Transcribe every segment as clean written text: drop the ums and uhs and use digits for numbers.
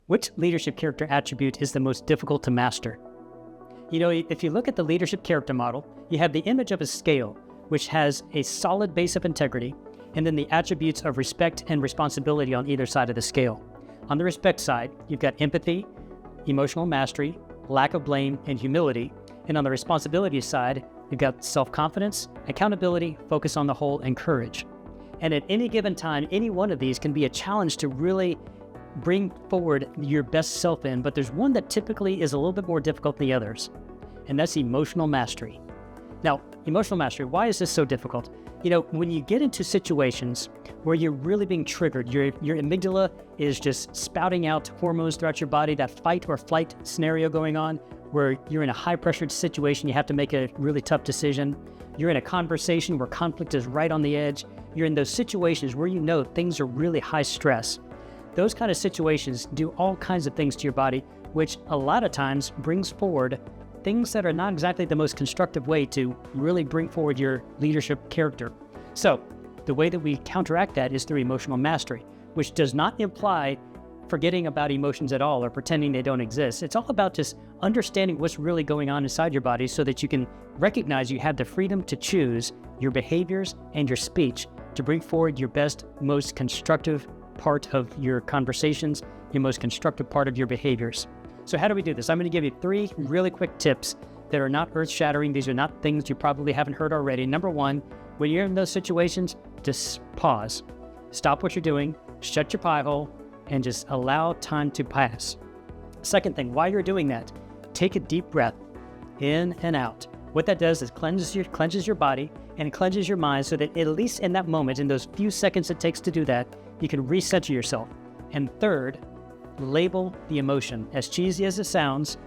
Which leadership character attribute is the most difficult to master? You know, if you look at the leadership character model, you have the image of a scale, which has a solid base of integrity, and then the attributes of respect and responsibility on either side of the scale. On the respect side, you've got empathy, emotional mastery, lack of blame, and humility. And on the responsibility side, you've got self-confidence, accountability, focus on the whole, and courage. And at any given time, any one of these can be a challenge to really bring forward your best self in, but there's one that typically is a little bit more difficult than the others, and that's emotional mastery. Now, emotional mastery, why is this so difficult? You know, when you get into situations where you're really being triggered, your amygdala is just spouting out hormones throughout your body, that fight or flight scenario going on, where you're in a high-pressured situation, you have to make a really tough decision. You're in a conversation where conflict is right on the edge. You're in those situations where you know things are really high stress. Those kind of situations do all kinds of things to your body, which a lot of times brings forward things that are not exactly the most constructive way to really bring forward your leadership character. So the way that we counteract that is through emotional mastery, which does not imply forgetting about emotions at all or pretending they don't exist. It's all about just understanding what's really going on inside your body so that you can recognize you have the freedom to choose your behaviors and your speech to bring forward your best, most constructive part of your conversations, your most constructive part of your behaviors. So how do we do this? I'm going to give you 3 really quick tips that are not earth-shattering. These are not things you probably haven't heard already. Number 1, when you're in those situations, just pause. Stop what you're doing, shut your pie hole, and just allow time to pass. Second thing, while you're doing that, take a deep breath in and out. What that does is cleanses your body and it cleanses your mind so that at least in that moment, in those few seconds it takes to do that, you can recenter yourself. And third, label the emotion. As cheesy as it sounds,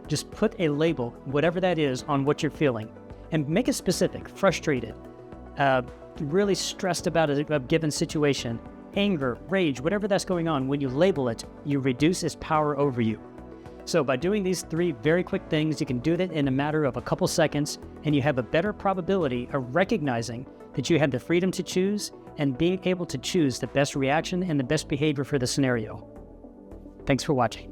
just put a label, whatever that is, on what you're feeling. And make it specific: frustrated, really stressed about a given situation, anger, rage, whatever that's going on. When you label it, you reduce its power over you. So by doing these 3 very quick things, you can do that in a matter of a couple seconds, and you have a better probability of recognizing that you have the freedom to choose and being able to choose the best reaction and the best behavior for the scenario. Thanks for watching.